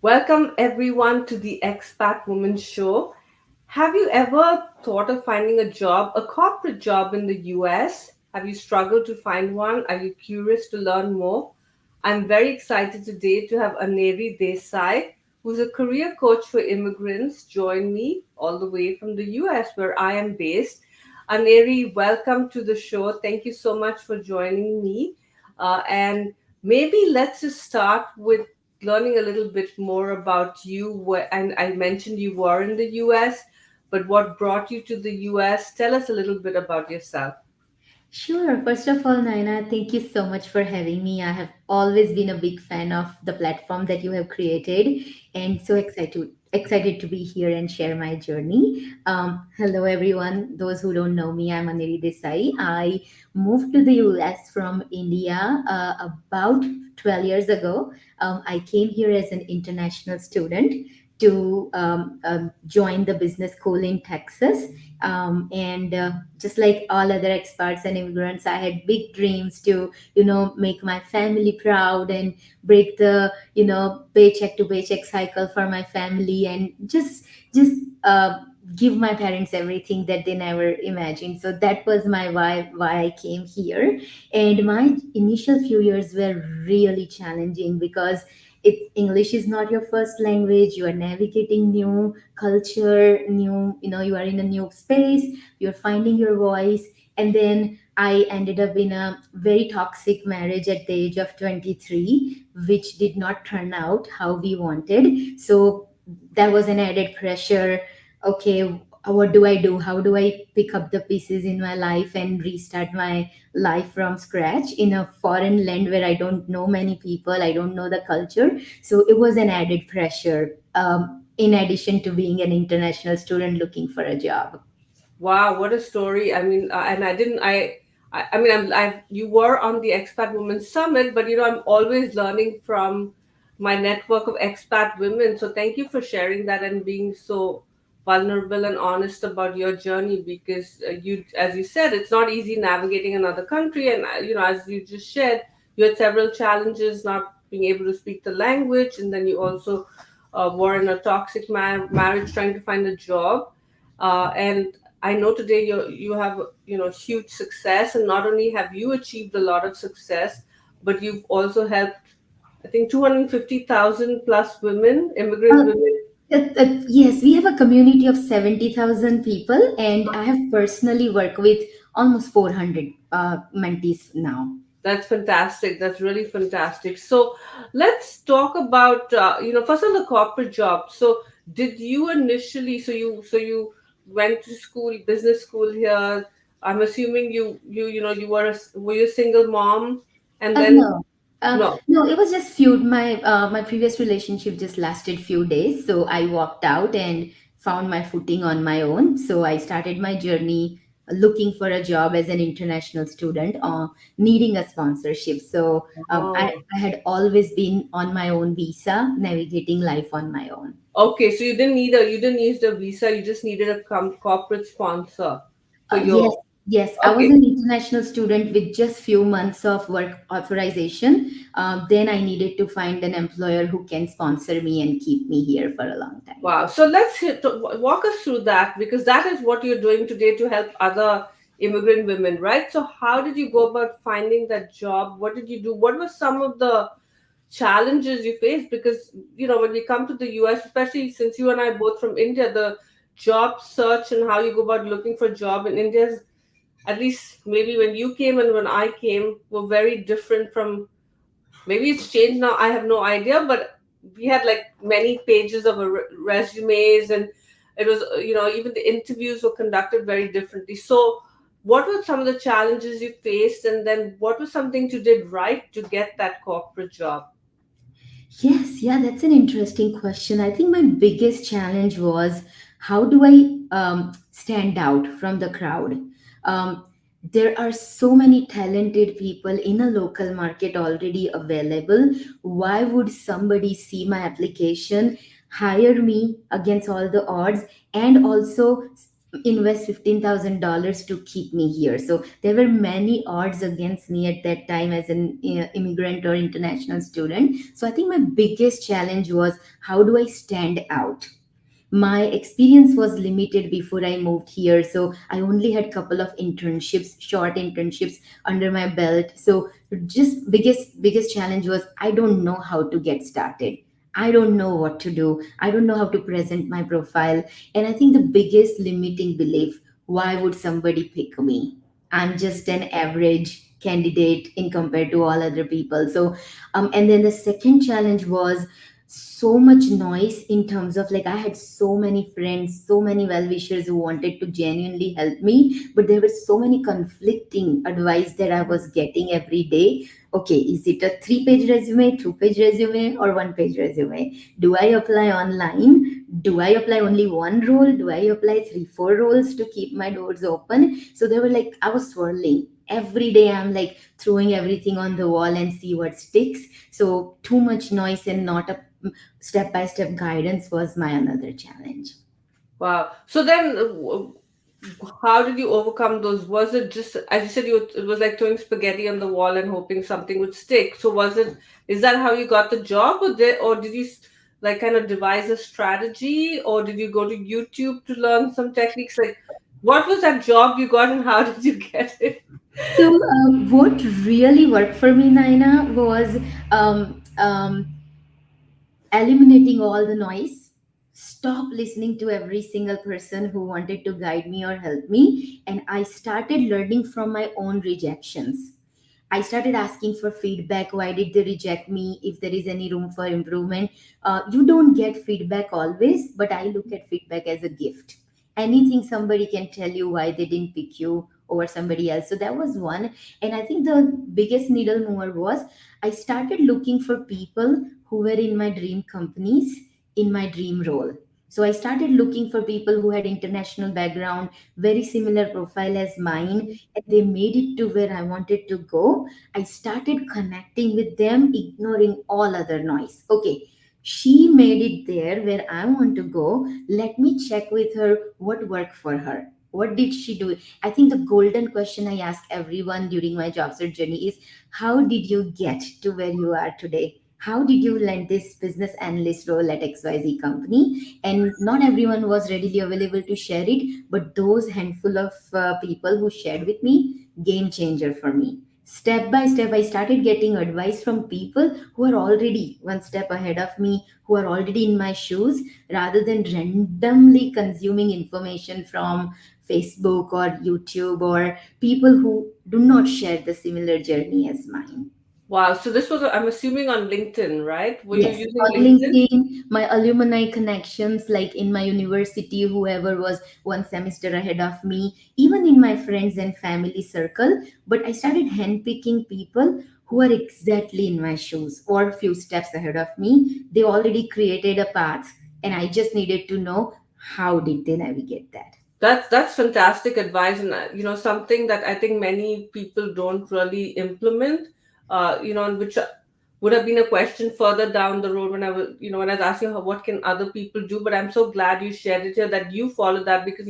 Welcome everyone to the Expat Woman Show. Have you ever thought of finding a corporate job in the US? Have you struggled to find one? Are you curious to learn more? I'm very excited today to have Aneri Desai, who's a career coach for immigrants, join me all the way from the US, where I am based. Aneri, welcome to the show. Thank you so much for joining me. And maybe let's just start with learning a little bit more about you. And I mentioned you were in the US, but what brought you to the US? Tell us a little bit about yourself. Sure. First of all, Naina, thank you so much for having me. I have always been a big fan of the platform that you have created and so excited to be here and share my journey. Hello, everyone. Those who don't know me, I'm Aneri Desai. I moved to the US from India about 12 years ago. I came here as an international student to join the business school in Texas. And just like all other expats and immigrants, I had big dreams to, make my family proud and break the, paycheck to paycheck cycle for my family and just give my parents everything that they never imagined. So that was my why I came here. And my initial few years were really challenging because English is not your first language. You are navigating new culture, you are in a new space, you're finding your voice. And then I ended up in a very toxic marriage at the age of 23, which did not turn out how we wanted. So that was an added pressure. Okay, what do I do? How do I pick up the pieces in my life and restart my life from scratch in a foreign land where I don't know many people, I don't know the culture? So it was an added pressure, in addition to being an international student looking for a job. Wow, what a story! I mean, and I didn't. I mean, you were on the Expat Woman Summit, but I'm always learning from my network of expat women. So thank you for sharing that and being so vulnerable and honest about your journey. Because as you said, it's not easy navigating another country, and as you just shared, you had several challenges not being able to speak the language, and then you also were in a toxic marriage trying to find a job. And I know today you have huge success, and not only have you achieved a lot of success, but you've also helped I think 250,000 plus women, immigrant Uh, women. yes, we have a community of 70,000 people, and I have personally worked with almost 400 mentees now. That's fantastic. That's really fantastic. So let's talk about first on the corporate job. So did you initially so you went to school, business school here. I'm assuming you were you a single mom, and then No. no. No, it was just few. My previous relationship just lasted few days, so I walked out and found my footing on my own. So I started my journey looking for a job as an international student, needing a sponsorship. So Oh. I had always been on my own visa, navigating life on my own. Okay, so you didn't need a visa, you just needed a corporate sponsor for Yes, your. yes. I was Okay. an international student with just few months of work authorization. Then I needed to find an employer who can sponsor me and keep me here for a long time. Wow. So walk us through that, because that is what you're doing today to help other immigrant women, right? So how did you go about finding that job? What did you do? What were some of the challenges you faced? Because when we come to the US, especially since you and I are both from India, the job search and how you go about looking for a job in India is, at least maybe when you came and when I came, were very different from. Maybe it's changed now. I have no idea, but we had like many pages of resumes, and it was even the interviews were conducted very differently. So, what were some of the challenges you faced, and then what was something you did right to get that corporate job? Yes, yeah, that's an interesting question. I think my biggest challenge was how do I stand out from the crowd? Um, there are so many talented people in a local market already available. Why would somebody see my application, hire me against all the odds, and also invest $15,000 to keep me here. So there were many odds against me at that time as an immigrant or international student. So I think my biggest challenge was, how do I stand out? My experience was limited before I moved here, so I only had couple of internships, short internships under my belt. So just biggest challenge was, I don't know how to get started. I don't know what to do. I don't know how to present my profile. And I think the biggest limiting belief, why would somebody pick me? I'm just an average candidate in compared to all other people. So and then the second challenge was so much noise, in terms of like, I had so many friends, so many well wishers who wanted to genuinely help me, but there were so many conflicting advice that I was getting every day. Okay, is it a 3-page resume, 2-page resume, or 1-page resume? Do I apply online? Do I apply only one role? Do I apply 3 4 roles to keep my doors open? So they were like, I was swirling every day. I'm like throwing everything on the wall and see what sticks. So too much noise and not a step by step guidance was my another challenge. Wow. So then, how did you overcome those? Was it just, as you said, it was like throwing spaghetti on the wall and hoping something would stick? So was it, is that how you got the job, or did you like kind of devise a strategy, or did you go to YouTube to learn some techniques? Like, what was that job you got, and how did you get it? So, what really worked for me, Naina, was um, um, eliminating all the noise, stop listening to every single person who wanted to guide me or help me, and I started learning from my own rejections. I started asking for feedback. Why did they reject me? If there is any room for improvement. You don't get feedback always, but I look at feedback as a gift. Anything somebody can tell you why they didn't pick you over somebody else. So that was one. And I think the biggest needle mover was, I started looking for people who were in my dream companies, in my dream role. So I started looking for people who had international background, very similar profile as mine, and they made it to where I wanted to go. I started connecting with them, ignoring all other noise. Okay, she made it there where I want to go. Let me check with her what worked for her. What did she do? I think the golden question I ask everyone during my job search journey is, how did you get to where you are today? How did you land this business analyst role at XYZ company? And not everyone was readily available to share it, but those handful of people who shared with me, game changer for me. Step by step, I started getting advice from people who are already one step ahead of me, who are already in my shoes, rather than randomly consuming information from Facebook or YouTube, or people who do not share the similar journey as mine. Wow. So this was, I'm assuming, on LinkedIn, right? Were you Yes, using on LinkedIn? LinkedIn, my alumni connections, like in my university, whoever was one semester ahead of me, even in my friends and family circle. But I started handpicking people who are exactly in my shoes or few steps ahead of me. They already created a path, and I just needed to know how did they navigate that. That's fantastic advice, and something that I think many people don't really implement. And which would have been a question further down the road when when I was asking her what can other people do. But I'm so glad you shared it here that you follow that, because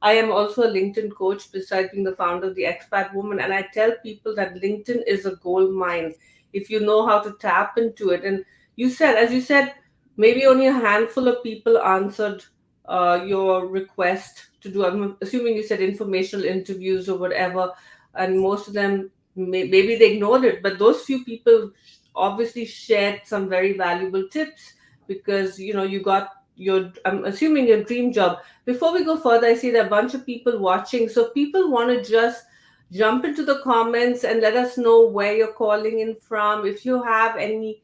I am also a LinkedIn coach besides being the founder of the Expat Woman, and I tell people that LinkedIn is a gold mine if you know how to tap into it. And as you said, maybe only a handful of people answered your request to do. I'm assuming you said informational interviews or whatever, and most of them maybe they ignored it, but those few people obviously shared some very valuable tips, because you got your, I'm assuming, your dream job. Before we go further, I see there are a bunch of people watching, so people want to just jump into the comments and let us know where you're calling in from. If you have any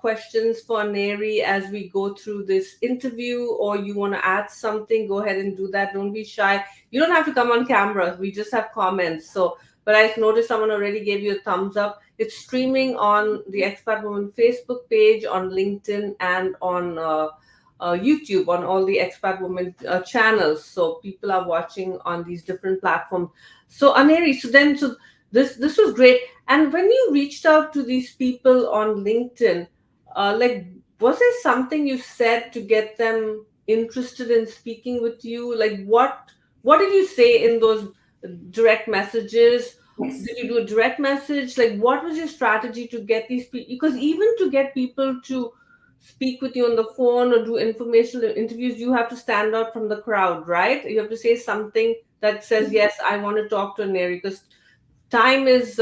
questions for Neri as we go through this interview, or you want to add something, go ahead and do that. Don't be shy. You don't have to come on camera. We just have comments. So, but I've noticed someone already gave you a thumbs up. It's streaming on the Expat Woman Facebook page, on LinkedIn, and on YouTube, on all the Expat Woman channels. So people are watching on these different platforms. So Aneri, so this was great. And when you reached out to these people on LinkedIn, like, was there something you said to get them? interested in speaking with you? Like, what did you say in those direct messages? Did Yes. you do a direct message? Like, what was your strategy to get these people? Because even to get people to speak with you on the phone or do informational interviews, you have to stand out from the crowd, right? You have to say something that says, "Yes, I want to talk to Aneri," because time is,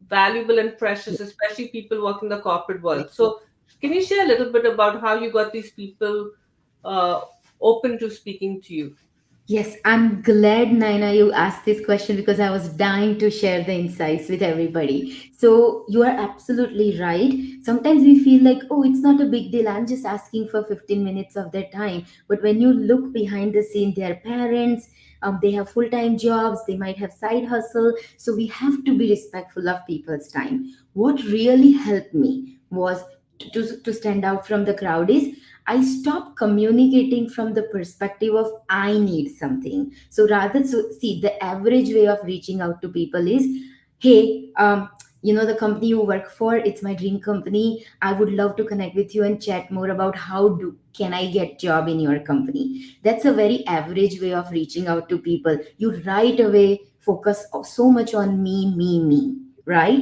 valuable and precious, especially people work in the corporate world. So, can you share a little bit about how you got these people uh, open to speaking to you? Yes, I'm glad, Naina, you asked this question because I was dying to share the insights with everybody. So, you are absolutely right. Sometimes we feel like, oh, it's not a big deal. I'm just asking for 15 minutes of their time. But when you look behind the scene, they are parents, they have full time jobs, they might have side hustle. So, we have to be respectful of people's time. What really helped me was to stand out from the crowd is I stopped communicating from the perspective of I need something. So rather, so see, the average way of reaching out to people is, hey, the company you work for, it's my dream company. I would love to connect with you and chat more about how do can I get job in your company. That's a very average way of reaching out to people. You right away focus so much on me, right?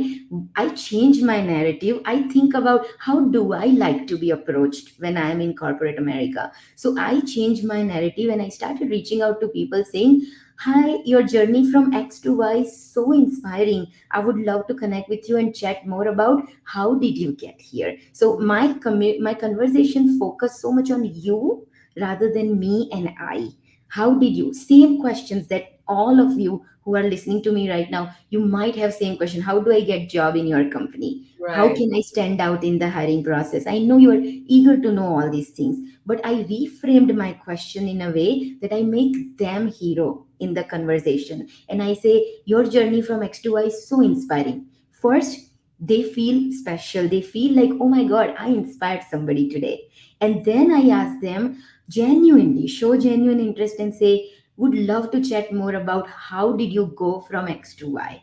I change my narrative. I think about how do I like to be approached when I am in corporate America. So I changed my narrative and I started reaching out to people saying, "Hi, your journey from X to Y is so inspiring. I would love to connect with you and chat more about how did you get here." So my conversation focused so much on you rather than me and I. How did you? Same questions that all of you who are listening to me right now, you might have same question. How do I get job in your company? How Right. can I stand out in the hiring process? I know you are eager to know all these things, but I reframed my question in a way that I make them hero in the conversation. And I say, your journey from X to Y is so inspiring. First, they feel special. They feel like, oh my God, I inspired somebody today. And then I ask them genuinely, show genuine interest and say, would love to chat more about how did you go from X to Y?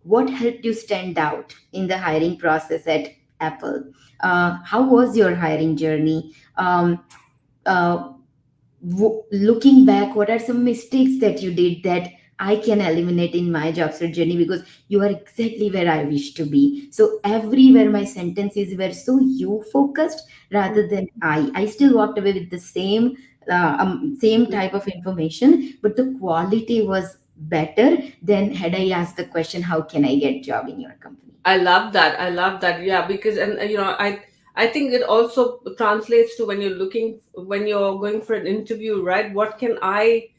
What helped you stand out in the hiring process at Apple? How was your hiring journey? Uh, Looking back, what are some mistakes that you did that I can eliminate in my job search journey, because you are exactly where I wish to be. So everywhere my sentences were so you focused rather than I still walked away with the same type of information, but the quality was better than had I asked the question, how can I get job in your company? I love that. I love that. Yeah, because I think it also translates to when you're going for an interview, right? What can I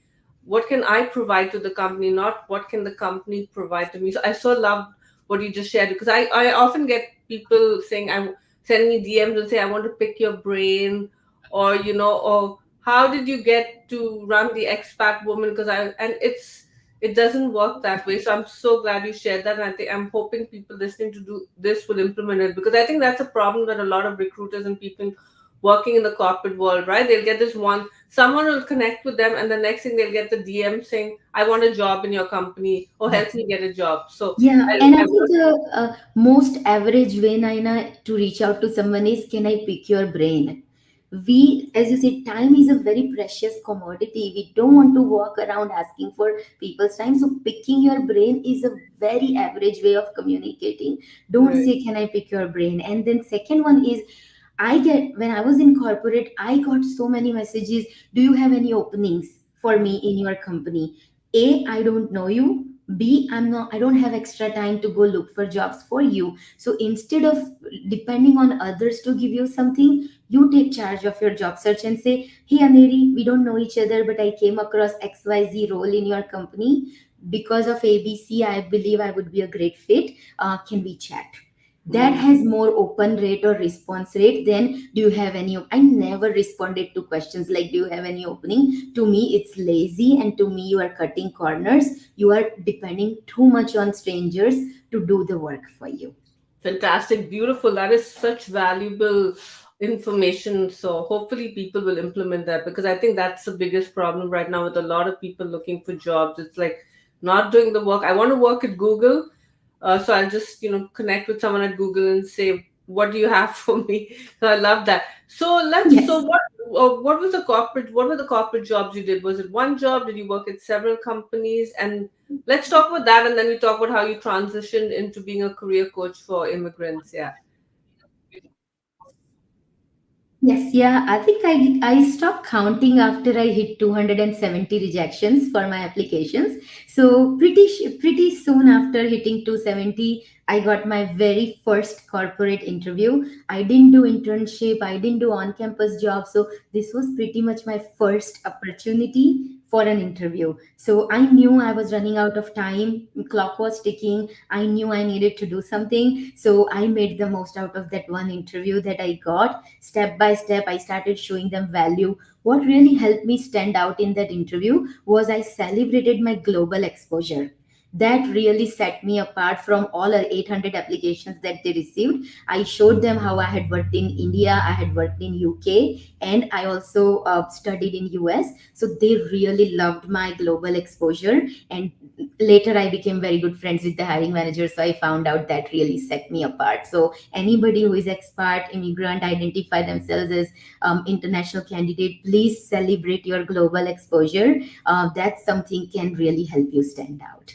provide to the company, not what can the company provide to me. So I so love what you just shared, because I often get people saying, I'm sending me DMs and say, I want to pick your brain, or how did you get to run the expat woman? Because it doesn't work that way. So I'm so glad you shared that. And I'm hoping people listening to do this will implement it, because I think that's a problem that a lot of recruiters and people working in the corporate world, right? They'll get this one, someone will connect with them, and the next thing they'll get the DM saying, I want a job in your company, or help me get a job. So Yeah, I, and I I think the most average way, Naina, to reach out to someone is, can I pick your brain? We, as you said, time is a very precious commodity. We don't want to walk around asking for people's time. So picking your brain is a very average way of communicating. Don't right. say, can I pick your brain? And then second one is, when I was in corporate, I got so many messages. Do you have any openings for me in your company? A, I don't know you. B, I don't have extra time to go look for jobs for you. So instead of depending on others to give you something, you take charge of your job search and say, hey Aneri, we don't know each other, but I came across XYZ role in your company. Because of ABC, I believe I would be a great fit. Can we chat? That Mm. has more open rate or response rate than, do you have any I never responded to questions like, do you have any opening? To me it's lazy, and to me you are cutting corners. You are depending too much on strangers to do the work for you. Fantastic, beautiful. That is such valuable information. So hopefully people will implement that, because I think that's the biggest problem right now with a lot of people looking for jobs. It's like not doing the work. I want to work at Google, so I'll just connect with someone at Google and say, "What do you have for me?" So I love that. So let's. So Yes. what? what was the corporate? What were the corporate jobs you did? Was it one job? Did you work at several companies? And let's talk about that, and then we talk about how you transitioned into being a career coach for immigrants. Yeah. Yes, yeah. I think I stopped counting after I hit 270 rejections for my applications. So pretty soon after hitting 270, I got my very first corporate interview. I didn't do internship, I didn't do on-campus job. So this was pretty much my first opportunity for an interview. So I knew I was running out of time, clock was ticking. I knew I needed to do something. So I made the most out of that one interview that I got. Step by step, I started showing them value. What really helped me stand out in that interview was I celebrated my global exposure. That really set me apart from all the 800 applications that they received. I showed them how I had worked in India, I had worked in UK, and I also studied in US. So they really loved my global exposure. And later I became very good friends with the hiring manager. So I found out that really set me apart. So anybody who is expat, immigrant, identify themselves as international candidate, please celebrate your global exposure. That's something can really help you stand out.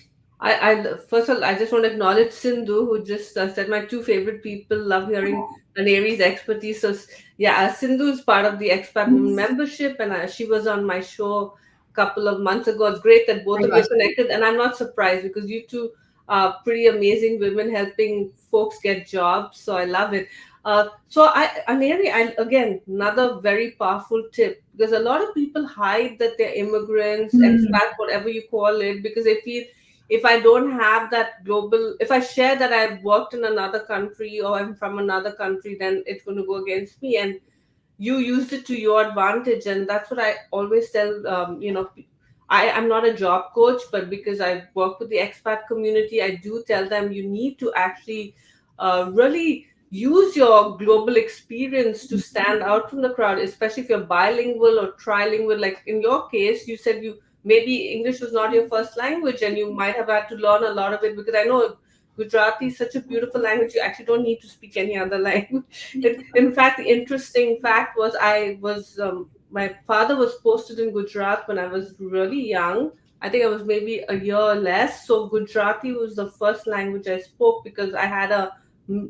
First of all, I just want to acknowledge Sindhu, who just said my two favorite people love hearing Aneri's expertise. So, yeah, Sindhu is part of the Expat Woman membership, and she was on my show a couple of months ago. It's great that both My of you gosh. are connected, and I'm not surprised because you two are pretty amazing women helping folks get jobs. So, I love it. Aneri, again, another very powerful tip because a lot of people hide that they're immigrants, Hmm. expat, whatever you call it, because they feel if I don't have that global, if I share that I've worked in another country or I'm from another country, then it's going to go against me. And you used it to your advantage. And that's what I always tell, I'm not a job coach, but because I work with the expat community, I do tell them you need to actually really use your global experience to stand out from the crowd, especially if you're bilingual or trilingual. Like in your case, you said you maybe English was not your first language and you might have had to learn a lot of it because I know Gujarati is such a beautiful language. You actually don't need to speak any other language. In fact, the interesting fact was my father was posted in Gujarat when I was really young. I think I was maybe a year or less. So Gujarati was the first language I spoke because I had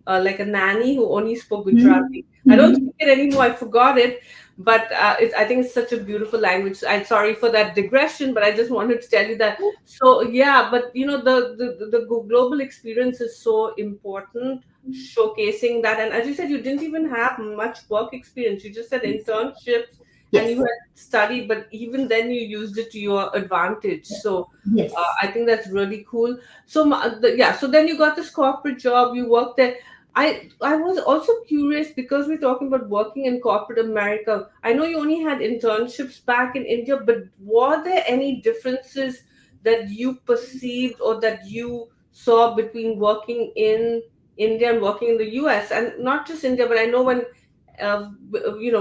like a nanny who only spoke Hmm. Gujarati. I don't Hmm. speak it anymore. I forgot it, but I think it's such a beautiful language. I'm sorry for that digression, but I just wanted to tell you that. So yeah, but the global experience is so important, showcasing that. And as you said, you didn't even have much work experience. You just had internships and you Yes. had studied, but even then you used it to your advantage. So Yes. I think that's really cool. So yeah, so then you got this corporate job. You worked there. I was also curious because we're talking about working in corporate America. I know you only had internships back in India, but were there any differences that you perceived or that you saw between working in India and working in the US? And not just India, but I know when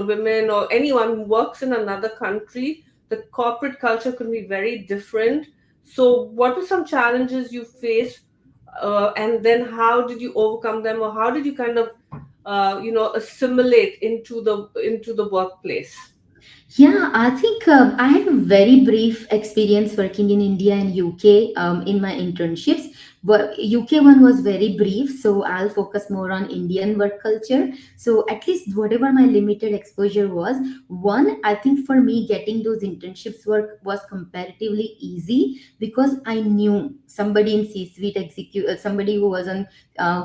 women or anyone who works in another country, the corporate culture can be very different. So, what were some challenges you faced, and then how did you overcome them, or how did you kind of, assimilate into the workplace? Yeah, I think I had a very brief experience working in India and UK in my internships. But UK one was very brief, so I'll focus more on Indian work culture. So at least whatever my limited exposure was, one, I think for me getting those internships work was comparatively easy because I knew somebody in C-suite somebody who was on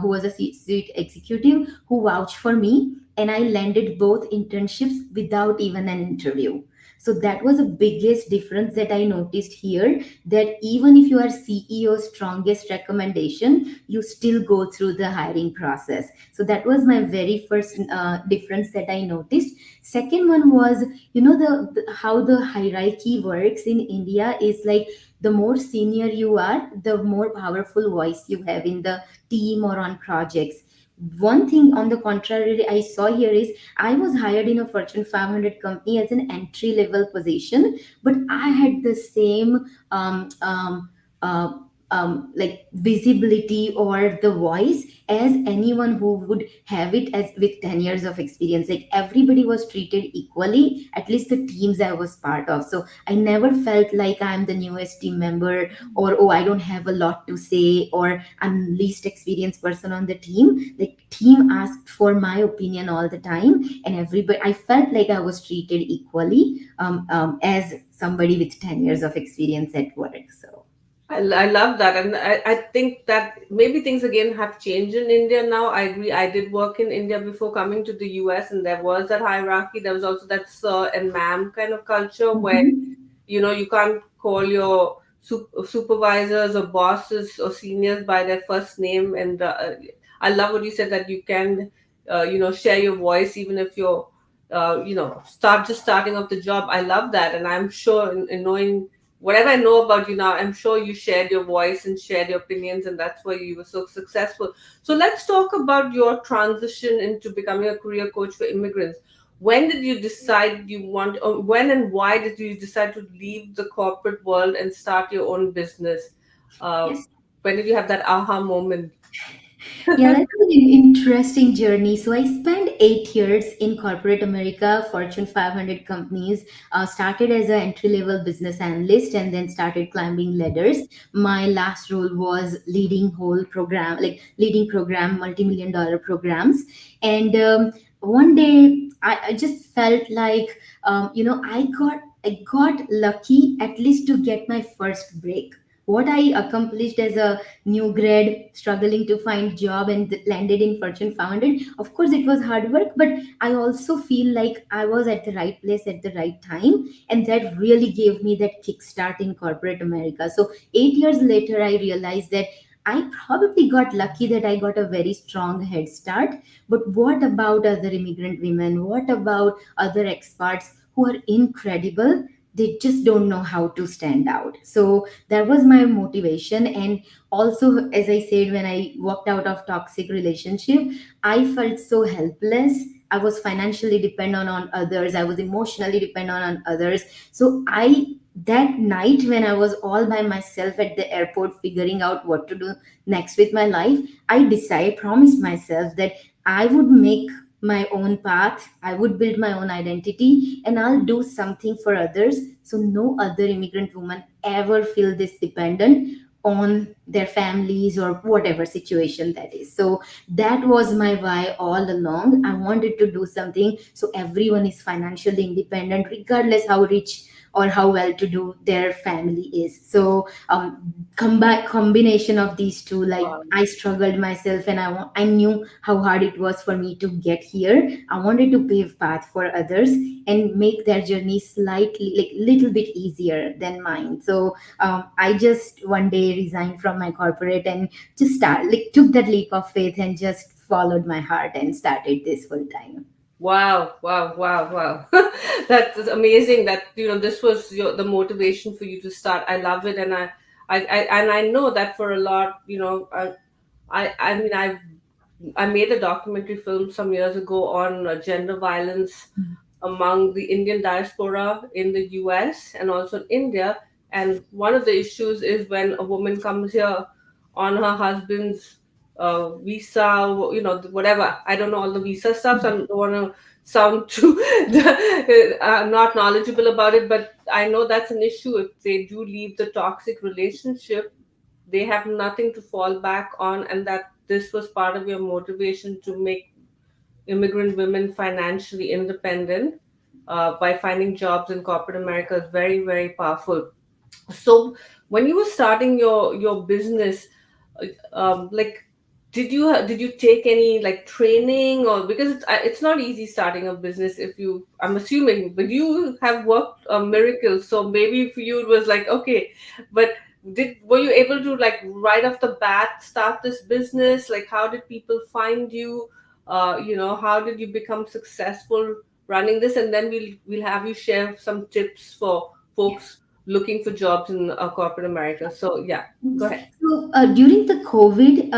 who was a C-suite executive who vouched for me, and I landed both internships without even an interview. So that was the biggest difference that I noticed here, that even if you are CEO's strongest recommendation, you still go through the hiring process. So that was my very first difference that I noticed. Second one was, the how the hierarchy works in India is like the more senior you are, the more powerful voice you have in the team or on projects. One thing on the contrary I saw here is I was hired in a Fortune 500 company as an entry level position, but I had the same uh, like visibility or the voice as anyone who would have it as with 10 years of experience. Like everybody was treated equally, at least the teams I was part of. So I never felt like I'm the newest team member, or oh, I don't have a lot to say, or I'm least experienced person on the team. Like team asked for my opinion all the time, and everybody, I felt like I was treated equally, as somebody with 10 years of experience at work. So I love that. And I think that maybe things again have changed in India now. I agree. I did work in India before coming to the US, and there was that hierarchy. There was also that sir and ma'am kind of culture where, mhm. you can't call your supervisors or bosses or seniors by their first name. And I love what you said, that you can, share your voice even if you're, starting off the job. I love that. And I'm sure in knowing whatever I know about you now, I'm sure you shared your voice and shared your opinions, and that's why you were so successful. So let's talk about your transition into becoming a career coach for immigrants. When did you decide you want, or when and why did you decide to leave the corporate world and start your own business? Uh, Yes. when did you have that aha moment? Yeah, that was an interesting journey. So I spent 8 years in corporate America, Fortune 500 companies. Started as an entry level business analyst, and then started climbing ladders. My last role was leading whole program, like leading program, multi-million dollar programs. And one day, I just felt like, I got lucky at least to get my first break. What I accomplished as a new grad struggling to find job and landed in Fortune 500, of course it was hard work, but I also feel like I was at the right place at the right time, and that really gave me that kickstart in corporate America. So 8 years later I realized that I probably got lucky that I got a very strong head start. But what about other immigrant women? What about other experts who are incredible? They just don't know how to stand out. So that was my motivation. And also, as I said, when I walked out of toxic relationship, I felt so helpless. I was financially dependent on others, I was emotionally dependent on others. So I, that night when I was all by myself at the airport figuring out what to do next with my life, I decided, promised myself that I would make my own path, I would build my own identity, and I'll do something for others so no other immigrant woman ever feel this dependent on their families or whatever situation that is. So that was my why all along. I wanted to do something so everyone is financially independent regardless how rich or how well to do their family is. So combination of these two, like Wow. I struggled myself, and I knew how hard it was for me to get here. I wanted to pave path for others and make their journey slightly, like little bit easier than mine. So I just one day resigned from my corporate and just took that leap of faith and just followed my heart and started this full time. Wow, wow, wow, wow. That is amazing that this was the motivation for you to start. I love it. And I know that for a lot, I mean I made a documentary film some years ago on gender violence among the Indian diaspora in the US and also in India. And one of the issues is when a woman comes here on her husband's visa, whatever. I don't know all the visa stuff, so I don't want to sound too not knowledgeable about it, but I know that's an issue. If they do leave the toxic relationship, they have nothing to fall back on, and that this was part of your motivation to make immigrant women financially independent by finding jobs in corporate America is very, very powerful. So, when you were starting your business, like, did you take any like training, or because it's not easy starting a business if you, I'm assuming, but you have worked miracles, so maybe for you it was like okay, but were you able to like right off the bat start this business? Like, how did people find you? How did you become successful running this? And then we'll have you share some tips for Yes. folks looking for jobs in corporate America. So yeah, go So ahead. So during the COVID,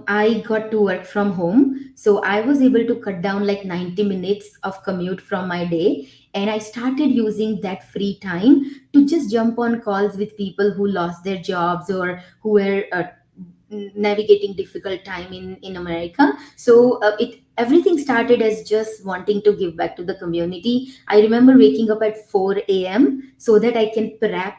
I got to work from home. So I was able to cut down like 90 minutes of commute from my day. And I started using that free time to just jump on calls with people who lost their jobs or who were navigating difficult time in America. So it everything started as just wanting to give back to the community. I remember waking up at 4 a.m. so that I can prep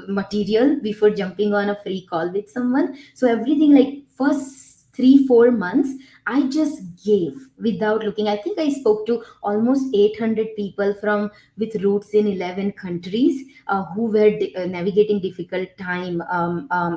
material before jumping on a free call with someone. So everything like first 3 4 months I just gave without looking. I think I spoke to almost 800 people from with roots in 11 countries who were navigating difficult time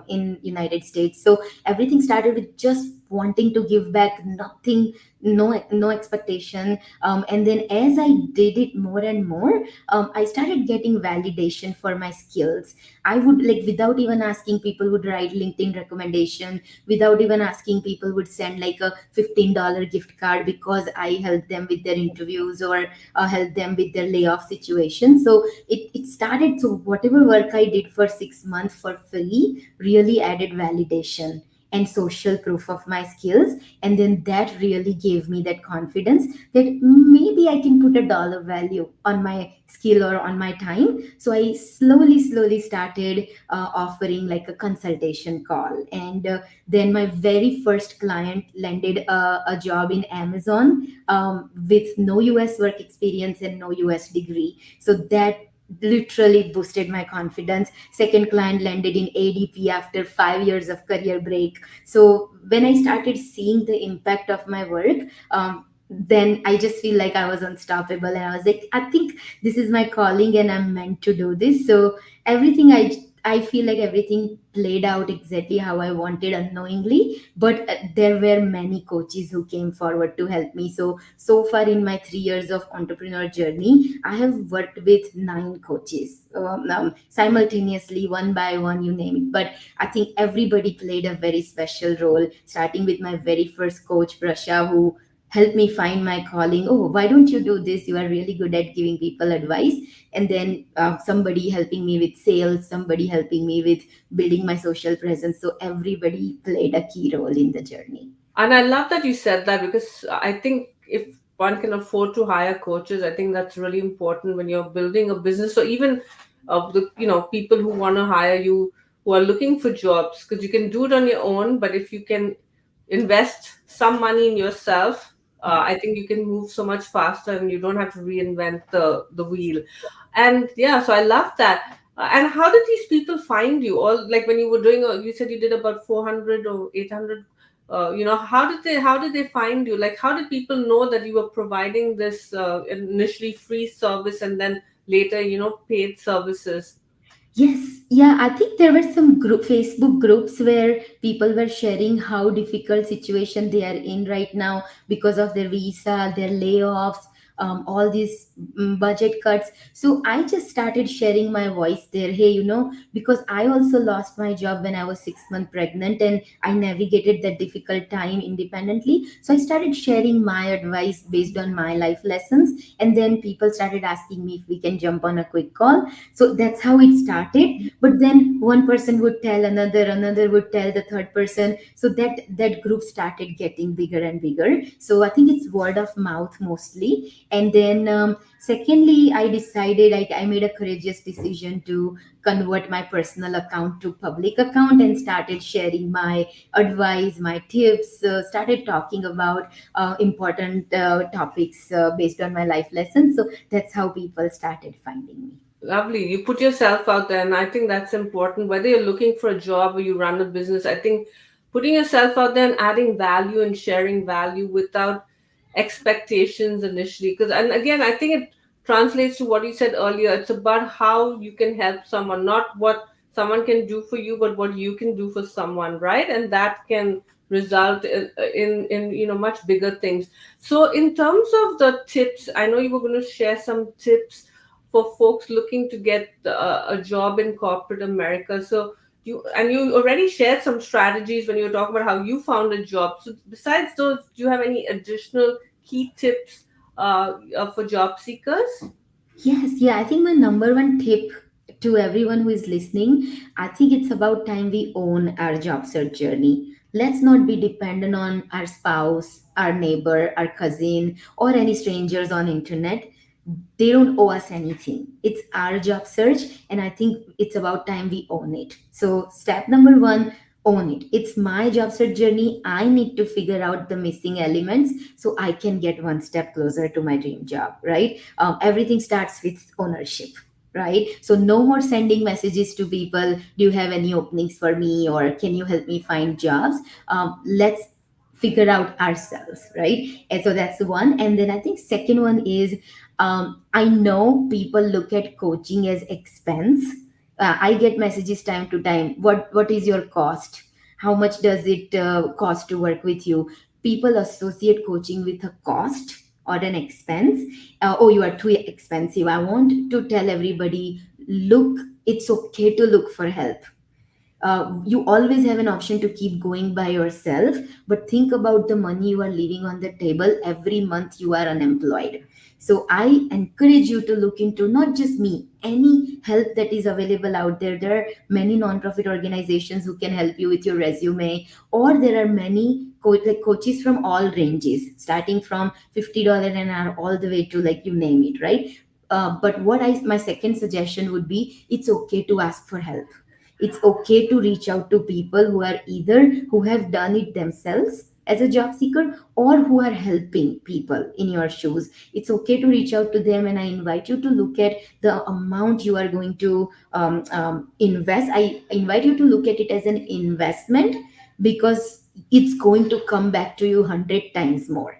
in United States. So everything started with just wanting to give back, nothing, no expectation. And then as I did it more and more, I started getting validation for my skills. I would like without even asking, people would write LinkedIn recommendation. Without even asking, people would send like a $15 gift card because I helped them with their interviews or helped them with their layoff situation. So it started. So whatever work I did for 6 months for free really added validation and social proof of my skills. And then that really gave me that confidence that maybe I can put a dollar value on my skill or on my time. So I slowly started offering like a consultation call. And then my very first client landed a job in Amazon with no US work experience and no US degree. So that literally boosted my confidence. Second client landed in ADP after 5 years of career break. So when I started seeing the impact of my work, then I just feel like I was unstoppable, and I was like, I think this is my calling and I'm meant to do this. So everything I feel like everything played out exactly how I wanted unknowingly. But there were many coaches who came forward to help me. So far in my 3 years of entrepreneur journey, I have worked with 9 coaches simultaneously, one by one, you name it. But I think everybody played a very special role, starting with my very first coach, Prasha, who helped me find my calling. Oh, why don't you do this? You are really good at giving people advice. And then somebody helping me with sales, somebody helping me with building my social presence. So everybody played a key role in the journey. And I love that you said that, because I think if one can afford to hire coaches, I think that's really important when you're building a business. So even the people who want to hire you, who are looking for jobs, because you can do it on your own, but if you can invest some money in yourself, I think you can move so much faster and you don't have to reinvent the wheel. And yeah, so I love that. And how did these people find you? Or like when you were doing, you said you did about 400 or 800. How did they find you? Like, how did people know that you were providing this initially free service and then later, paid services? Yes, yeah, I think there were some Facebook groups where people were sharing how difficult situation they are in right now because of their visa, their layoffs, all these budget cuts. So I just started sharing my voice there. Hey, because I also lost my job when I was 6 months pregnant and I navigated that difficult time independently. So I started sharing my advice based on my life lessons, and then people started asking me if we can jump on a quick call. So that's how it started. But then one person would tell another would tell the third person. So that group started getting bigger and bigger. So I think it's word of mouth mostly. And then secondly, I decided, like, I made a courageous decision to convert my personal account to public account and started sharing my advice, my tips, started talking about important topics based on my life lessons. So that's how people started finding me. Lovely. You put yourself out there, and I think that's important. Whether you're looking for a job or you run a business, I think putting yourself out there and adding value and sharing value without expectations initially. Because, and again, I think it translates to what you said earlier. It's about how you can help someone, not what someone can do for you, but what you can do for someone, right? And that can result in much bigger things. So, in terms of the tips, I know you were going to share some tips for folks looking to get a job in corporate America. So you already shared some strategies when you were talking about how you found a job. So besides those, do you have any additional key tips for job seekers? Yes, yeah, I think my number one tip to everyone who is listening, I think it's about time we own our job search journey. Let's not be dependent on our spouse, our neighbor, our cousin, or any strangers on internet. They don't owe us anything. It's our job search, and I think it's about time we own it. So step number one, own it. It's my job search journey. I need to figure out the missing elements so I can get one step closer to my dream job, right? Everything starts with ownership, right? So no more sending messages to people, do you have any openings for me, or can you help me find jobs? Let's figure out ourselves, right? And so that's one. And then I think second one is, I know people look at coaching as expense. I get messages time to time. What is your cost? How much does it cost to work with you? People associate coaching with a cost or an expense. Oh, you are too expensive. I want to tell everybody, look, it's okay to look for help. You always have an option to keep going by yourself, but think about the money you are leaving on the table every month you are unemployed. So I encourage you to look into not just me, any help that is available out there. There are many non-profit organizations who can help you with your resume, or there are many like coaches from all ranges, starting from $50 an hour all the way to, like, you name it, right? But what I my second suggestion would be, it's okay to ask for help. It's okay to reach out to people who are either who have done it themselves as a job seeker, or who are helping people in your shoes. It's okay to reach out to them, and I invite you to look at the amount you are going to invest. I invite you to look at it as an investment, because it's going to come back to you 100 times more,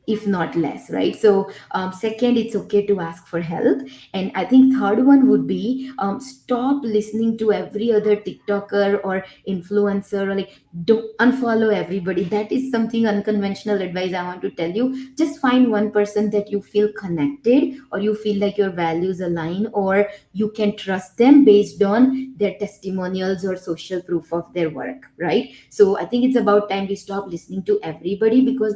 if not less, right? So second, it's okay to ask for help. And I think third one would be, stop listening to every other TikToker or influencer, or like, don't unfollow everybody. That is something unconventional advice I want to tell you. Just find one person that you feel connected, or you feel like your values align, or you can trust them based on their testimonials or social proof of their work, right? So I think it's about time we stop listening to everybody, because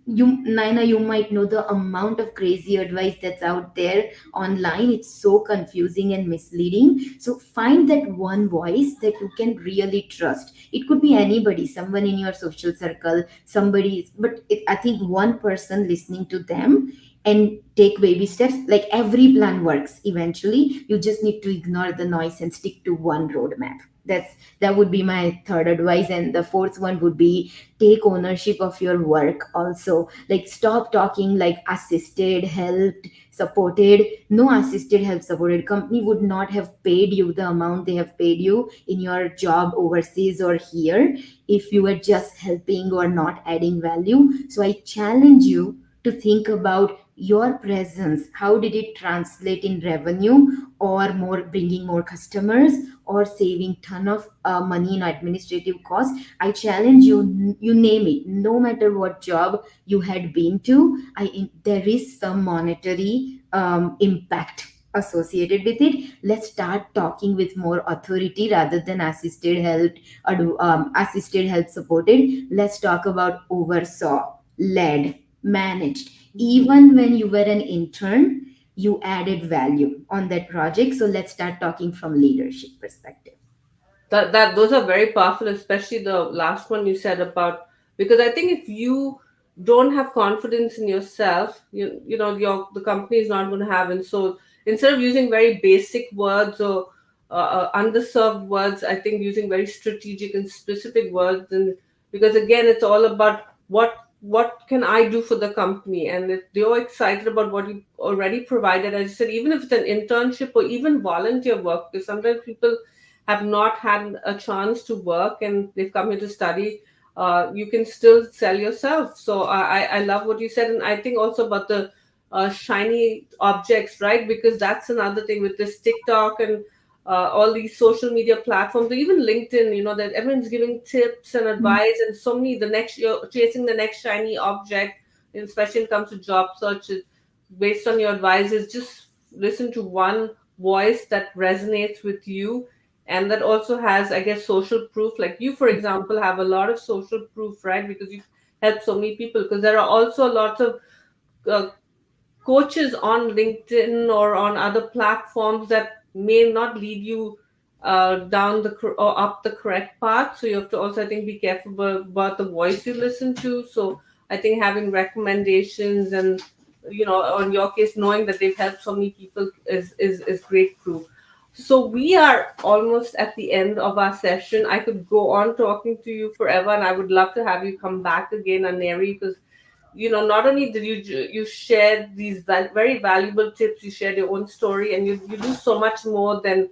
you, Naina, you might know the amount of crazy advice that's out there online. It's so confusing and misleading. So find that one voice that you can really trust. It could be anybody, someone in your social circle, somebody, but I think one person, listening to them and take baby steps. Like, every plan works eventually. You just need to ignore the noise and stick to one roadmap. That would be my third advice. And the fourth one would be, take ownership of your work also. Like, stop talking like assisted, helped, supported. No assisted, help, supported company would not have paid you the amount they have paid you in your job overseas or here, if you were just helping or not adding value. So I challenge you to think about your presence. How did it translate in revenue, or more, bringing more customers, or saving ton of money in administrative costs? I challenge you, you name it, no matter what job you had been to, there is some monetary impact associated with it. Let's start talking with more authority rather than assisted help, or assisted help supported. Let's talk about oversaw, led, managed. Even when you were an intern, you added value on that project. So let's start talking from leadership perspective. That those are very powerful, especially the last one you said about, because I think if you don't have confidence in yourself, the company is not going to have. And so instead of using very basic words or underserved words, I think using very strategic and specific words. And because again, it's all about what can I do for the company, and if they're excited about what you already provided, as you said, even if it's an internship or even volunteer work, because sometimes people have not had a chance to work and they've come here to study, you can still sell yourself. So I love what you said. And I think also about the shiny objects, right? Because that's another thing with this TikTok and all these social media platforms, or even LinkedIn, that everyone's giving tips and advice, and so many, you're chasing the next shiny object, and especially when it comes to job searches, based on your advices. Just listen to one voice that resonates with you, and that also has, I guess, social proof. Like you, for example, have a lot of social proof, right? Because you've helped so many people. Because there are also lots of uh, coaches on LinkedIn or on other platforms that may not lead you down or up the correct path. So you have to also, I think, be careful about the voice you listen to. So I think having recommendations and, on your case, knowing that they've helped so many people is great proof. So we are almost at the end of our session. I could go on talking to you forever, and I would love to have you come back again, Aneri, because not only did you share these very valuable tips, you shared your own story, and you do so much more than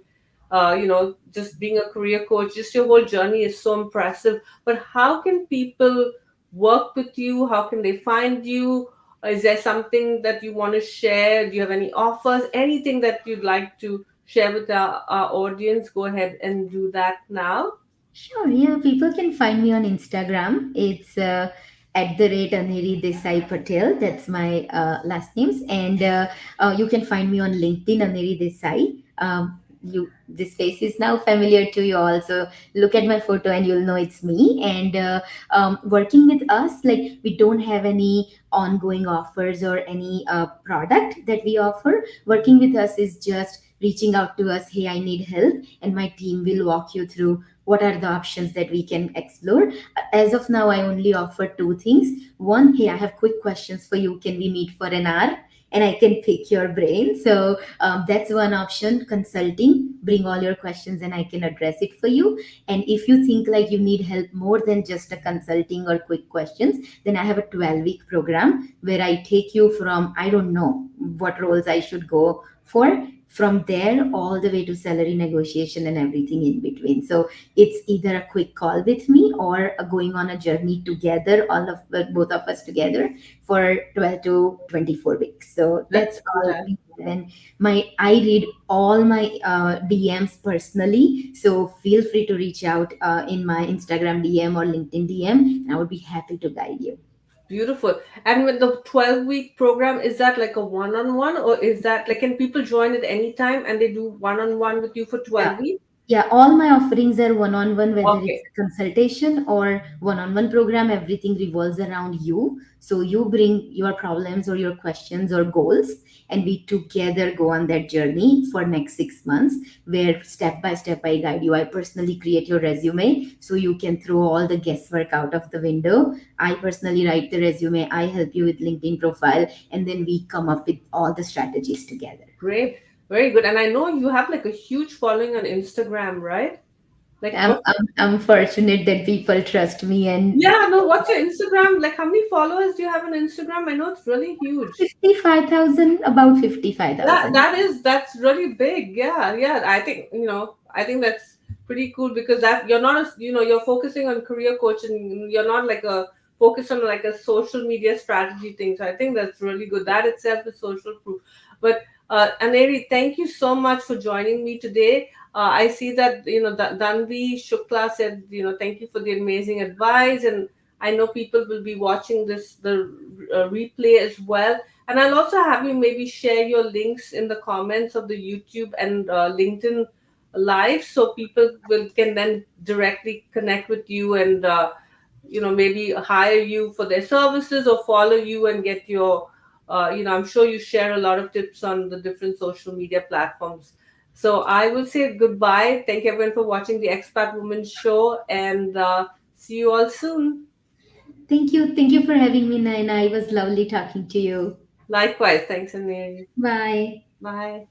just being a career coach. Just your whole journey is so impressive. But how can people work with you? How can they find you? Is there something that you want to share? Do you have any offers? Anything that you'd like to share with our audience? Go ahead and do that now. Sure, yeah. People can find me on Instagram. It's at the rate Aneri Desai Patel. That's my last names. And you can find me on LinkedIn, Aneri Desai. This face is now familiar to you all. So look at my photo and you'll know it's me. And working with us, like we don't have any ongoing offers or any product that we offer. Working with us is just reaching out to us. Hey, I need help, and my team will walk you through what are the options that we can explore. As of now, I only offer two things. One, hey, I have quick questions for you, can we meet for an hour, and I can pick your brain. So that's one option. Consulting, bring all your questions and I can address it for you. And if you think like you need help more than just a consulting or quick questions, then I have a 12-week program where I take you from, I don't know what roles I should go for, from there all the way to salary negotiation and everything in between. So it's either a quick call with me or going on a journey together, all of both of us together, for 12 to 24 weeks. So That's that's all fantastic. we have. And I read all my DMs personally, so feel free to reach out in my Instagram DM or LinkedIn DM, and I would be happy to guide you. Beautiful. And with the 12-week program, is that like a one-on-one, or is that like, can people join at any time and they do one-on-one with you for Yeah. 12 weeks? Yeah, all my offerings are one on one, whether it's Okay, a consultation or one on one program, everything revolves around you. So you bring your problems or your questions or goals, and we together go on that journey for next 6 months, where step by step I guide you. I personally create your resume so you can throw all the guesswork out of the window. I personally write the resume, I help you with LinkedIn profile, and then we come up with all the strategies together. great. Very good. And I know you have like a huge following on Instagram, right? Like I'm, what? I'm, I'm fortunate that people trust me and Yeah, no, what's your Instagram? Like how many followers do you have on Instagram? I know it's really huge. 55,000, about That 55,000. that is that's really big. Yeah, yeah. I think that's pretty cool because that you're not you're focusing on career coaching. You're not like a focus on like a social media strategy thing. So I think that's really good. That itself is social proof. But Aneri, thank you so much for joining me today. I see that Danvi Shukla said thank you for the amazing advice, and I know people will be watching the replay as well. And I'll also have you maybe share your links in the comments of the YouTube and LinkedIn live, so people will can then directly connect with you and maybe hire you for their services or follow you and get your I'm sure you share a lot of tips on the different social media platforms. So I will say goodbye. Thank you everyone for watching the Expat Woman Show, and see you all soon. Thank you. Thank you for having me, Naina. It was lovely talking to you. Likewise. Thanks, Aneri. Bye. Bye.